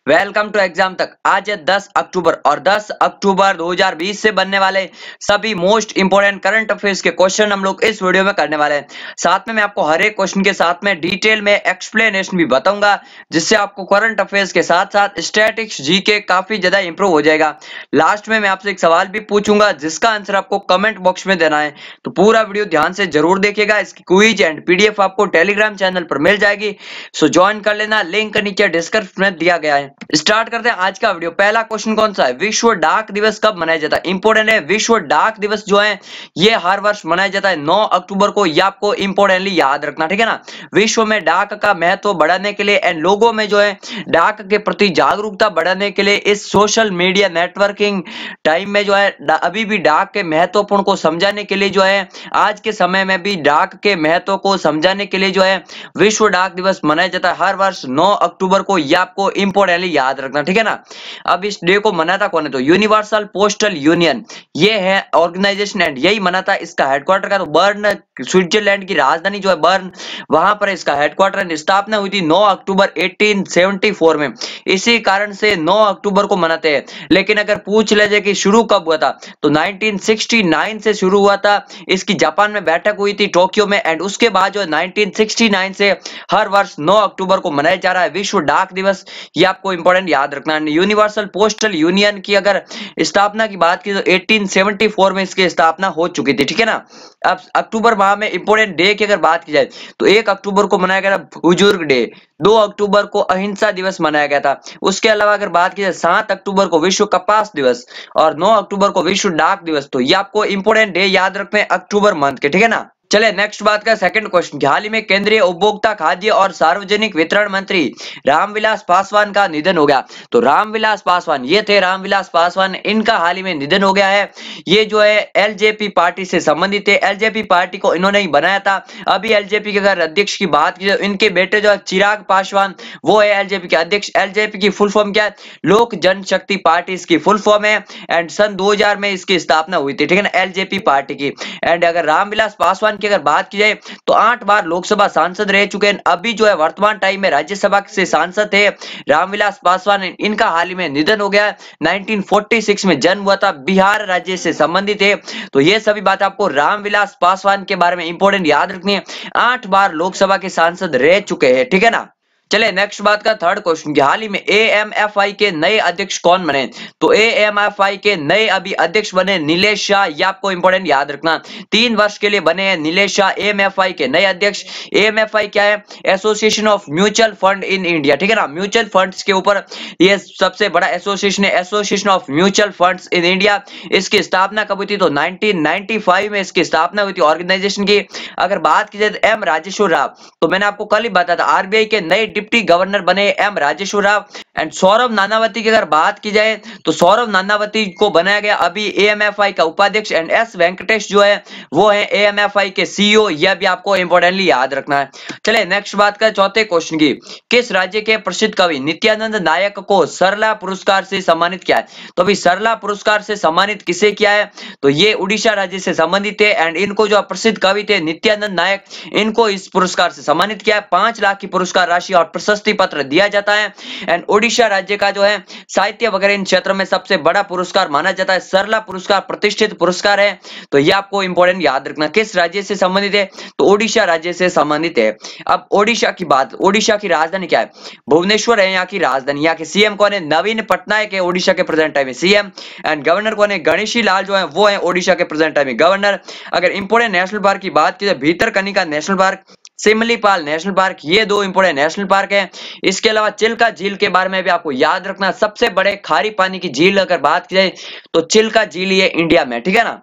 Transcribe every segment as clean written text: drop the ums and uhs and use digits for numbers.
Welcome to exam तक। आज है 10 अक्टूबर और 10 अक्टूबर 2020 से बनने वाले सभी मोस्ट इंपोर्टेंट करंट अफेयर्स के क्वेश्चन हम लोग इस वीडियो में करने वाले हैं। साथ में मैं आपको हर एक क्वेश्चन के साथ में डिटेल में एक्सप्लेनेशन भी बताऊंगा, जिससे आपको करंट अफेयर्स के साथ साथ स्टैटिक्स जीके काफी ज्यादा इंप्रूव हो जाएगा। लास्ट में मैं आपसे एक सवाल भी पूछूंगा जिसका आंसर आपको कमेंट बॉक्स में देना है, तो पूरा वीडियो ध्यान से जरूर देखिएगा। इसकी क्विज एंड पीडीएफ आपको टेलीग्राम चैनल पर मिल जाएगी, सो ज्वाइन कर लेना, लिंक नीचे डिस्क्रिप्शन में दिया गया है। स्टार्ट करते हैं आज का वीडियो। पहला क्वेश्चन कौन सा है? विश्व डाक दिवस कब मनाया जाता है? इंपोर्टेंट है। विश्व डाक दिवस जो है ये हर वर्ष मनाया जाता है 9 अक्टूबर को। ये आपको इंपोर्टेंटली याद रखना, ठीक है ना। विश्व में डाक का महत्व बढ़ाने के लिए एंड लोगों में जो है डाक के प्रति जागरूकता बढ़ाने के लिए इस सोशल मीडिया नेटवर्किंग टाइम में जो है अभी भी डाक के महत्वपूर्ण को समझाने के लिए जो है आज के समय में भी डाक के महत्व को समझाने के लिए जो है विश्व डाक दिवस मनाया जाता है हर वर्ष 9 अक्टूबर को। ये आपको इंपोर्टेंटली याद रखना, ठीक है ना। अब इस डे को मनाता कौन है? तो यूनिवर्सल पोस्टल यूनियन ये है ऑर्गेनाइजेशन एंड यही मनाता है। इसका हेडक्वार्टर का तो बर्न, स्विट्जरलैंड की राजधानी जो है बर्न, वहां पर इसका हेडक्वार्टर स्थापना हुई थी 9 अक्टूबर 1874 में। इसी कारण से 9 अक्टूबर को मनाते हैं। लेकिन अगर पूछ ले जाए कि शुरू कब हुआ था, तो 1969 से शुरू हुआ था। इसकी जापान में बैठक हुई थी टोक्यो में एंड उसके बाद जो 1969 से हर वर्ष 9 अक्टूबर को मनाया जा रहा है विश्व डाक दिवस। ये आपको इंपॉर्टेंट याद रखना है। यूनिवर्सल पोस्टल यूनियन की अगर स्थापना की बात की तो 1874 में इसकी स्थापना हो चुकी थी, ठीक है ना। अब अक्टूबर माह में इंपॉर्टेंट डे की अगर बात की जाए तो 1 अक्टूबर को मनाया गया था बुजुर्ग डे, 2 अक्टूबर को अहिंसा दिवस मनाया गया था। उसके अलावा अगर बात की जाए 7 अक्टूबर को विश्व कपास दिवस और 9 अक्टूबर को विश्व डाक दिवस। तो ये आपको इंपॉर्टेंट डे याद रखने अक्टूबर मंथ के, ठीक है ना। चले नेक्स्ट बात का सेकंड क्वेश्चन। हाल ही में केंद्रीय उपभोक्ता खाद्य और सार्वजनिक वितरण मंत्री रामविलास पासवान का निधन हो गया। तो रामविलास पासवान ये थे, रामविलास पासवान, इनका हाल ही में निधन हो गया है। ये जो है एलजेपी पार्टी से संबंधित है। एलजेपी पार्टी को इन्होंने ही बनाया था। अभी एलजेपी के अगर अध्यक्ष की बात की जाए, इनके बेटे जो है चिराग पासवान, वो है एलजेपी के अध्यक्ष। एलजेपी की फुल फॉर्म क्या है? लोक जनशक्ति पार्टी इसकी फुल फॉर्म है एंड सन 2000 में इसकी स्थापना हुई थी, ठीक है ना, एलजेपी पार्टी की। एंड अगर रामविलास पासवान की अगर बात की जाए तो 8 बार लोकसभा सांसद रह चुके हैं। अभी जो है वर्तमान टाइम में राज्यसभा से सांसद थे रामविलास पासवान। इनका हाल ही में निधन हो गया। 1946 में जन्म हुआ था, बिहार राज्य से संबंधित है। तो ये सभी बात आपको रामविलास पासवान के बारे में इंपॉर्टेंट याद रखनी है। 8 बार लोकसभा के सांसद रह चुके हैं, ठीक है ना। चले नेक्स्ट बात का थर्ड क्वेश्चन। हाल ही में एएमएफआई के नए अध्यक्ष कौन बने? तो एएमएफआई के नए अभी अध्यक्ष बने नीलेश शाह। ये आपको इंपॉर्टेंट याद रखना, 3 वर्ष के लिए बने हैं नीलेश शाह एएमएफआई के नए अध्यक्ष। एएमएफआई क्या है? Association of mutual fund in India, ठीक है ना। म्यूचुअल फंड्स के ऊपर ये सबसे बड़ा एसोसिएशन है, association of mutual funds in India. इसकी स्थापना कब हुई थी? तो 1995 में इसकी स्थापना हुई थी ऑर्गेनाइजेशन की। अगर बात की जाए तो एम राजेश्वर राव, तो मैंने आपको कल ही बताया था आरबीआई के नए डिप्टी गवर्नर बने एम राजेश्वर राव। एंड सौरभ नानावती की अगर बात की जाए तो सौरभ नानावती को बनाया गया अभी एएमएफआई का उपाध्यक्ष। एंड एस वेंकटेश जो है वो है एएमएफआई के सीईओ। यह भी आपको इंपॉर्टेंटली याद रखना है। चले नेक्स्ट बात का चौथे क्वेश्चन की। किस राज्य के प्रसिद्ध कवि नित्यानंद नायक को सरला पुरस्कार से सम्मानित किया है? तो अभी सरला पुरस्कार से सम्मानित किसे किया है? तो ये उड़ीसा राज्य से संबंधित है। एंड इनको जो प्रसिद्ध कवि थे नित्यानंद नायक, इनको इस पुरस्कार से सम्मानित किया है। 5 लाख की पुरस्कार राशि और प्रशस्ति पत्र दिया जाता है। एंड ओडिशा राज्य का जो है साहित्य वगैरह इन क्षेत्र में सबसे बड़ा पुरस्कार माना जाता है। सरला पुरस्कार प्रतिष्ठित पुरस्कार है। तो ये आपको इंपॉर्टेंट याद रखना। किस राज्य से संबंधित है? तो ओडिशा राज्य से संबंधित है। अब ओडिशा की बात, ओडिशा की राजधानी क्या है? भुवनेश्वर है यहाँ की राजधानी। यहाँ के सीएम कौन है? नवीन पटनायक है ओडिशा के प्रेजेंट टाइम में सीएम। एंड गवर्नर कौन है? गणेशी लाल जो है वो है ओडिशा के प्रेजेंट टाइम में गवर्नर। अगर इंपॉर्टेंट नेशनल पार्क की बात की जाए, Bhitarkanika national park, Simlipal national park, ये 2 इंपोर्टेंट नेशनल पार्क हैं। इसके अलावा चिल्का झील के बारे में भी आपको याद रखना। सबसे बड़े खारी पानी की झील अगर बात की जाए तो चिल्का झील ये इंडिया में, ठीक है ना।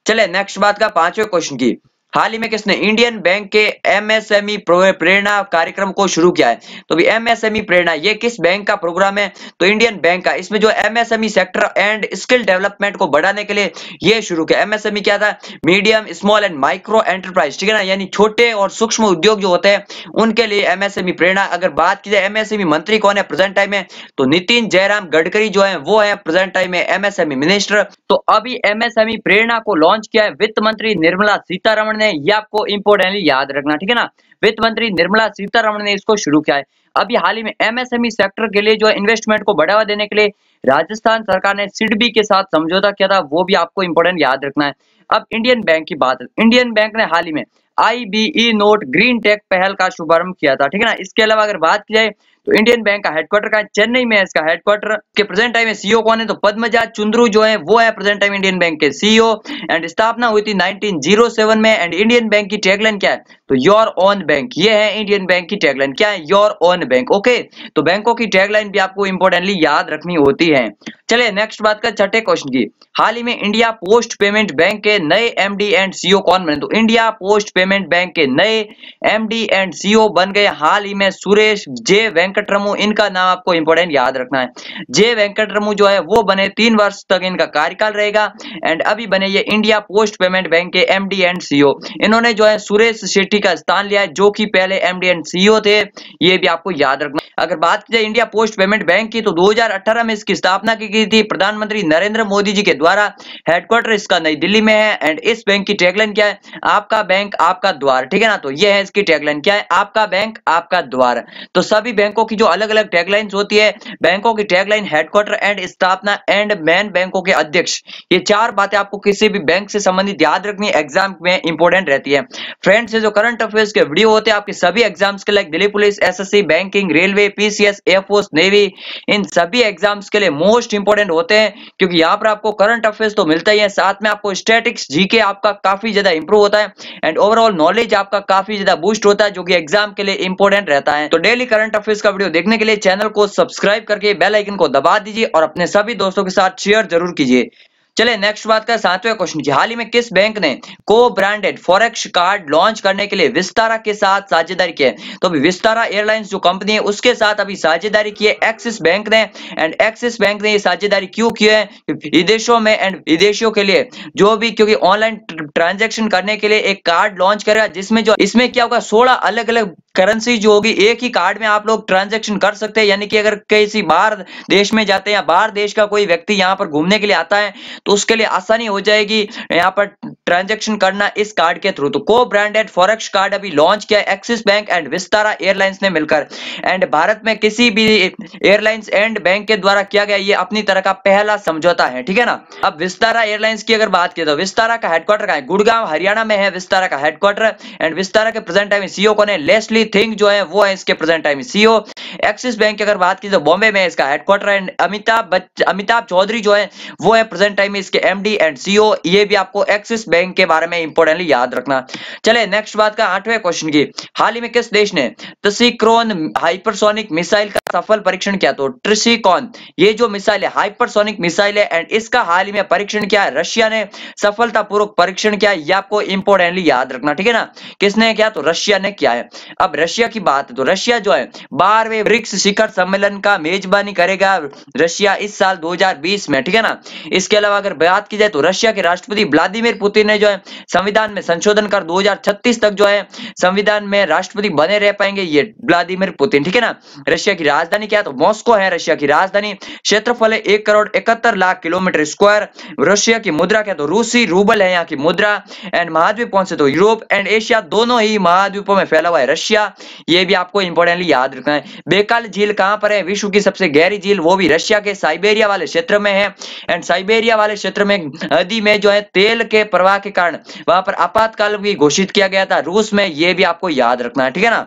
चले नेक्स्ट बात का 5वें क्वेश्चन की। हाल ही में किसने इंडियन बैंक के एमएसएमई प्रेरणा कार्यक्रम को शुरू किया है? तो भी एमएसएमई प्रेरणा ये किस बैंक का प्रोग्राम है? तो इंडियन बैंक का। इसमें जो MSME sector and skill development को बढ़ाने के लिए ये शुरू किया। एमएसएमई क्या था? Medium small and micro enterprise, ठीक है ना, यानी छोटे और सूक्ष्म उद्योग जो होते हैं उनके लिए एमएसएमई प्रेरणा। अगर बात की जाए एमएसएमई मंत्री कौन है प्रेजेंट टाइम में? तो नितिन जयराम गडकरी जो है वो है प्रेजेंट टाइम में एमएसएमई मिनिस्टर। तो अभी एमएसएमई प्रेरणा को लॉन्च किया है वित्त मंत्री निर्मला सीतारमण ने, ये आपको इंपोर्टेंटली याद रखना, ठीक है ना। वित्त मंत्री निर्मला सीतारमण ने इसको शुरू किया है। अभी हाल ही में एमएसएमई सेक्टर के लिए जो है इन्वेस्टमेंट को बढ़ावा देने के लिए राजस्थान सरकार ने सिडबी के साथ समझौता किया था, वो भी आपको इंपोर्टेंट याद रखना है। अब इंडियन बैंक की बात है। इंडियन बैंक ने हाल ही में IBE नोट ग्रीन टेक पहल का शुभारंभ किया था, ठीक है ना। इसके अलावा अगर बात की जाए तो इंडियन बैंक का हेडक्वार्टर का चेन्नई में है, इसका हेडक्वार्टर के प्रेजेंट टाइम में सीईओ कौन है, तो पद्मजा चुंद्रू जो है वो है प्रेजेंट टाइम इंडियन बैंक के सीईओ। एंड स्थापना हुई थी 1907 में। एंड इंडियन बैंक की टैगलाइन क्या है, तो योर ओन बैंक। ये है इंडियन बैंक की टैगलाइन, क्या है, योर ओन बैंक। ओके, तो बैंकों की टैगलाइन भी आपको इंपोर्टेंटली याद रखनी होती है। चलिए नेक्स्ट बात कर छठे क्वेश्चन की। हाल ही में इंडिया पोस्ट पेमेंट बैंक के नए एमडी एंड सीईओ कौन बने, तो इंडिया पोस्ट पेमेंट बैंक के नए एमडी एंड सीईओ बन गए हाल ही में सुरेश जे वेंकटरमू। इनका नाम आपको इंपोर्टेंट याद रखना है। जे वेंकटरमू जो है वो बने, 3 वर्ष तक इनका कार्यकाल रहेगा। एंड अभी बने ये इंडिया पोस्ट पेमेंट बैंक के एमडी एंड सीईओ। इन्होंने जो है सुरेश शेट्टी का स्थान लिया है, जो कि पहले एमडी एंड सीईओ थे, ये भी आपको याद रखना। अगर बात की जाए इंडिया पोस्ट पेमेंट बैंक की, तो 2018 में इसकी स्थापना की गई थी प्रधानमंत्री नरेंद्र मोदी जी के द्वारा। हेडक्वार्टर इसका नई दिल्ली में है। एंड इस बैंक की टैगलाइन क्या है, आपका बैंक आपका द्वार, ठीक है ना। तो ये है इसकी टैगलाइन, क्या है, आपका बैंक आपका द्वार। तो सभी बैंकों की जो अलग अलग टैगलाइंस होती है, बैंकों की टैगलाइन, हेडक्वार्टर एंड स्थापना एंड मेन बैंकों के अध्यक्ष, ये 4 बातें आपको किसी भी बैंक से संबंधित याद रखनी, एग्जाम में इंपोर्टेंट रहती है। फ्रेंड्स, ये जो करंट अफेयर्स के वीडियो होते हैं आपके सभी एग्जाम्स के लिए, Delhi police, SSC, banking, railway, PCS, air force, navy, इन सभी एग्जाम्स के लिए मोस्ट इंपोर्टेंट होते हैं, क्योंकि यहाँ पर आपको करंट अफेयर्स तो मिलता ही है, साथ में आपको स्टैटिक्स, जीके आपका काफी ज्यादा इंप्रूव होता है। एंड ओवरऑल नॉलेज आपका काफी ज्यादा बूस्ट होता है, जो कि एग्जाम के लिए इंपोर्टेंट रहता है। तो डेली करंट अफेयर्स का वीडियो देखने के लिए चैनल को सब्सक्राइब करके बेल आइकन को दबा दीजिए और अपने सभी दोस्तों के साथ शेयर जरूर कीजिए। चलिए नेक्स्ट बात का 7वां क्वेश्चन की। हाल ही में किस बैंक ने को ब्रांडेड फॉरेक्स कार्ड लॉन्च करने के लिए विस्तारा के साथ साझेदारी की है, तो अभी विस्तारा एयरलाइंस जो कंपनी है उसके साथ अभी साझेदारी की है एक्सिस बैंक ने। एंड एक्सिस बैंक ने ये साझेदारी क्यों की है, विदेशों में एंड विदेशियों के लिए जो भी, क्योंकि ऑनलाइन ट्रांजैक्शन करने के लिए एक कार्ड लॉन्च करेगा, जिसमें जो इसमें क्या होगा, 16 अलग अलग करेंसी जो होगी एक ही कार्ड में आप लोग ट्रांजैक्शन कर सकते हैं। यानी कि अगर किसी बाहर देश में जाते हैं या बाहर देश का कोई व्यक्ति यहाँ पर घूमने के लिए आता है, तो उसके लिए आसानी हो जाएगी यहाँ पर ट्रांजैक्शन करना इस कार्ड के थ्रू। तो को ब्रांडेड फॉरेक्स कार्ड अभी लॉन्च किया axis bank and Vistara airlines ने मिलकर। एंड भारत में किसी भी एयरलाइंस एंड बैंक के द्वारा किया गया ये अपनी तरह का पहला समझौता है, ठीक है ना। अब विस्तारा एयरलाइंस की अगर बात की तो विस्तारा का हेडक्वार्टर कहाँ है, गुड़गांव हरियाणा में है विस्तारा का हेडक्वार्टर। एंड विस्तारा के प्रेजेंट टाइम सीईओ कौन है, लेस्ली थिंग जो है वो है इसके present time CEO. Axis bank की अगर बात की तो बॉम्बे में इसका हेडक्वार्टर। एंड अमिताभ चौधरी जो है वो है प्रेजेंट टाइम इसके एमडी एंड सीईओ। ये भी आपको एक्सिस बैंक के बारे में इंपोर्टेंटली याद रखना। चले नेक्स्ट बात का 8वें क्वेश्चन की। हाल ही में किस देश ने ट्रिसिकॉन हाइपरसोनिक मिसाइल का सफल परीक्षण किया, तो ट्रिसिकॉन ये जो मिसाइल है हाइपरसोनिक मिसाइल है, एंड इसका हाल ही में परीक्षण किया है रशिया ने, सफलतापूर्वक परीक्षण किया। ये आपको इंपोर्टेंटली याद रखना, ठीक है ना। किसने किया, तो रशिया ने किया है। अब रशिया की बात है तो रशिया जो है 12वें ब्रिक्स शिखर सम्मेलन का मेजबानी करेगा रशिया इस साल 2020 में, ठीक है ना। इसके अलावा अगर बात की जाए तो रशिया के राष्ट्रपति व्लादिमीर पुतिन ने जो है संविधान में संशोधन कर 2036 तक जो है संविधान में राष्ट्रपति बने रह पाएंगे, ये व्लादिमीर पुतिन, ठीक है ना। रशिया की राजधानी क्या है, तो मॉस्को है रशिया की राजधानी। क्षेत्रफल है 1,71,00,000 किलोमीटर स्क्वायर। रशिया की मुद्रा क्या है, तो रूसी रूबल है यहाँ की मुद्रा। एंड महाद्वीप कौन से, तो यूरोप एंड एशिया दोनों ही महाद्वीपों में फैला हुआ है रशिया। ये भी आपको इंपोर्टेंटली याद रखना है। बेकाल झील कहां पर है, विश्व की सबसे गहरी झील, वो भी रशिया के साइबेरिया वाले क्षेत्र में है। एंड साइबेरिया वाले क्षेत्र में नदी में जो है तेल के प्रवाह के कारण वहां पर आपातकाल भी घोषित किया गया था रूस में। ये भी आपको याद रखना है, ठीक है ना।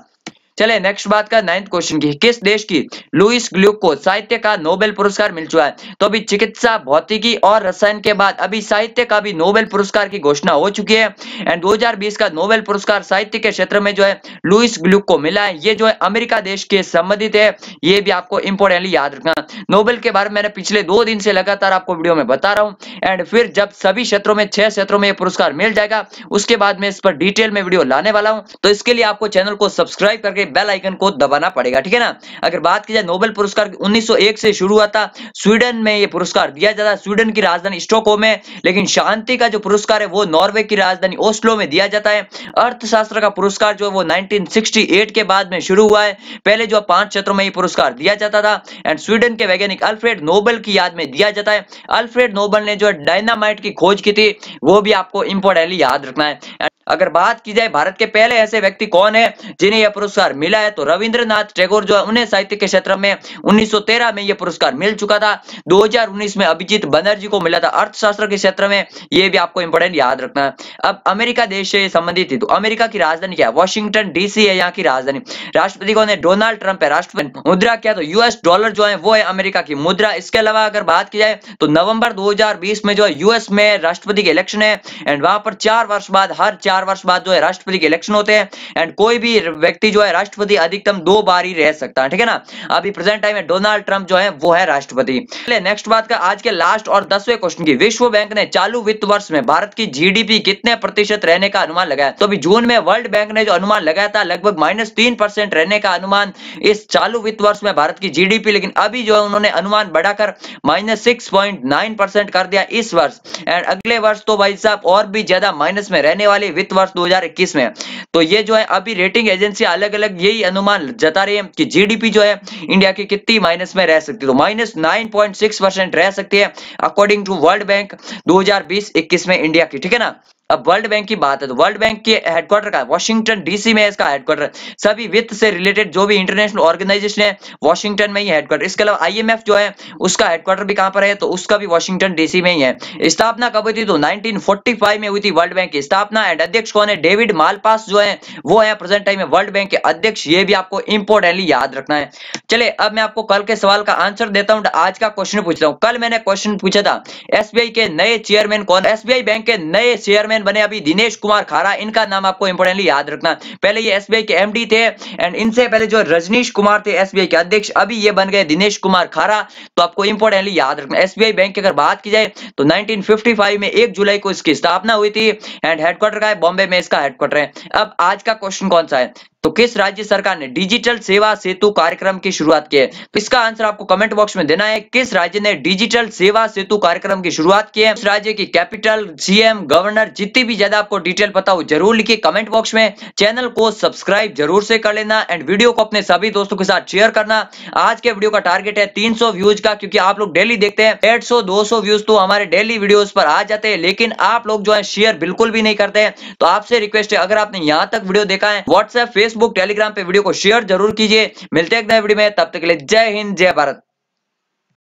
चले नेक्स्ट बात का 9th क्वेश्चन की। किस देश की लुईस ग्लुक को साहित्य का नोबेल पुरस्कार मिल चुका है, तो अभी चिकित्सा, भौतिकी और रसायन के बाद अभी साहित्य का भी नोबेल पुरस्कार की घोषणा हो चुकी है। एंड 2020 का नोबेल पुरस्कार साहित्य के क्षेत्र में जो है लुईस ग्लुक को मिला है। ये जो है अमेरिका देश के संबंधित है, ये भी आपको इंपोर्टेंटली याद रखना। नोबेल के बारे में मैंने पिछले 2 दिन से लगातार आपको वीडियो में बता रहा हूँ। एंड फिर जब सभी क्षेत्रों में 6 क्षेत्रों में ये पुरस्कार मिल जाएगा, उसके बाद मैं इस पर डिटेल में वीडियो लाने वाला हूँ। तो इसके लिए आपको चैनल को सब्सक्राइब करके लिए बेल आइकन को दबाना पड़ेगा, ठीक है ना। अगर बात की जाए नोबेल पुरस्कार 1901 से शुरू हुआ था, स्वीडन में ये पुरस्कार दिया जाता है, स्वीडन की राजधानी स्टॉकहोम है। लेकिन शांति का जो पुरस्कार है वो नॉर्वे की राजधानी ओस्लो में दिया जाता है। अर्थशास्त्र का पुरस्कार जो है वो 1968 के बाद में शुरू हुआ है। पहले जो 5 क्षेत्रों में ये पुरस्कार दिया जाता था एंड स्वीडन के वैज्ञानिक अल्फ्रेड नोबेल की याद में दिया जाता है। अल्फ्रेड नोबेल ने जो डायनामाइट की खोज की थी वो भी आपको इंपॉर्टेंटली याद रखना है। अगर बात की जाए भारत के पहले ऐसे व्यक्ति कौन है जिन्हें यह पुरस्कार मिला है, तो रविंद्रनाथ टैगोर जो है उन्हें साहित्य के क्षेत्र में 1913 में यह पुरस्कार मिल चुका था। 2019 में अभिजीत बनर्जी को मिला था अर्थशास्त्र के क्षेत्र में, यह भी आपको इंपॉर्टेंट याद रखना है। अब अमेरिका देश से संबंधित थी, तो अमेरिका की राजधानी क्या है? वॉशिंगटन डीसी है यहाँ की राजधानी। राष्ट्रपति कौन है? डोनाल्ड ट्रंप है राष्ट्रपति। मुद्रा क्या? तो यूएस डॉलर जो है वो है अमेरिका की मुद्रा। इसके अलावा अगर बात की जाए तो नवंबर 2020 में जो है यूएस में राष्ट्रपति के इलेक्शन है एंड वहां पर 4 वर्ष बाद, हर 4 वर्ष बाद जो है राष्ट्रपति के इलेक्शन होते हैं एंड कोई भी व्यक्ति जो है राष्ट्रपति अधिकतम 2 बार ही रह सकता है, ठीक है ना। अभी प्रेजेंट टाइम में डोनाल्ड ट्रंप जो है वो है राष्ट्रपति। चलिए नेक्स्ट बात का आज के लास्ट और 10वें क्वेश्चन की। विश्व बैंक ने चालू वित्त वर्ष में भारत की जीडीपी कितने प्रतिशत रहने का अनुमान लगाया? तो अभी जून में वर्ल्ड बैंक ने जो अनुमान लगाया था लगभग -3% रहने का अनुमान इस चालू वित्त वर्ष में भारत की जीडीपी, लेकिन अभी जो है उन्होंने अनुमान बढ़ाकर -6.9% कर दिया इस वर्ष एंड अगले वर्ष तो भाई साहब और भी ज्यादा माइनस में रहने वाले वित्त वर्ष 2021 में। तो ये जो है अभी रेटिंग एजेंसी अलग अलग यही अनुमान जता रही है कि जीडीपी जो है इंडिया की कितनी माइनस में रह सकती है, तो -9.6% रह सकती है अकॉर्डिंग टू वर्ल्ड बैंक 2020-21 में इंडिया की, ठीक है ना। अब वर्ल्ड बैंक की बात है तो वर्ल्ड बैंक के हेडक्वार्टर का वॉशिंगटन डीसी में इसका हेडक्वार्टर। सभी वित्त से रिलेटेड जो भी इंटरनेशनल ऑर्गेनाइजेशन है वॉशिंगटन में ही हेडक्वार्टर। इसके अलावा आईएमएफ जो है उसका हेडक्वार्टर भी कहां पर है? तो उसका भी वॉशिंगटन डीसी में ही है। स्थापना कब हुई थी? तो 1945 में हुई थी वर्ल्ड बैंक की स्थापना एंड अध्यक्ष कौन है? डेविड मालपास जो है वो है प्रेजेंट टाइम में वर्ल्ड बैंक के अध्यक्ष। ये भी आपको इंपॉर्टेंटली याद रखना है। चलिए अब मैं आपको कल के सवाल का आंसर देता हूं। आज का क्वेश्चन पूछता हूं। कल मैंने क्वेश्चन पूछा था एसबीआई के नए चेयरमैन कौन? एसबीआई बैंक के नए चेयरमैन बने अभी दिनेश कुमार खारा। इनका नाम आपको इंपॉर्टेंटली याद रखना। पहले ये एसबीआई के एमडी थे एंड इनसे पहले जो रजनीश कुमार थे एसबीआई के अध्यक्ष, अभी ये बन गए दिनेश कुमार खारा। तो आपको इंपॉर्टेंटली याद रखना। एसबीआई बैंक की अगर बात की जाए तो 1955 में 1 जुलाई को इसकी स्थापना हुई थी एंड हेडक्वार्टर का है बॉम्बे में, इसका हेडक्वार्टर है। अब आज का क्वेश्चन कौन सा है? तो किस राज्य सरकार ने डिजिटल सेवा सेतु कार्यक्रम की शुरुआत की है? तो इसका आंसर आपको कमेंट बॉक्स में देना है। किस राज्य ने डिजिटल सेवा सेतु कार्यक्रम की शुरुआत की है? उस राज्य की कैपिटल, सीएम, गवर्नर, जितनी भी ज्यादा आपको डिटेल पता हो जरूर लिखिए कमेंट बॉक्स में। चैनल को सब्सक्राइब जरूर से कर लेना एंड वीडियो को अपने सभी दोस्तों के साथ शेयर करना। आज के वीडियो का टारगेट है 300 व्यूज का, क्योंकि आप लोग डेली देखते हैं। 150-200 व्यूज तो हमारे डेली वीडियोस पर आ जाते हैं, लेकिन आप लोग जो है शेयर बिल्कुल भी नहीं करते हैं। तो आपसे रिक्वेस्ट है, अगर आपने यहाँ तक वीडियो देखा है व्हाट्सएप, फेसबुक, टेलीग्राम पे वीडियो को शेयर जरूर कीजिए। मिलते हैं एक नए वीडियो में, तब तक के लिए जय हिंद, जय भारत।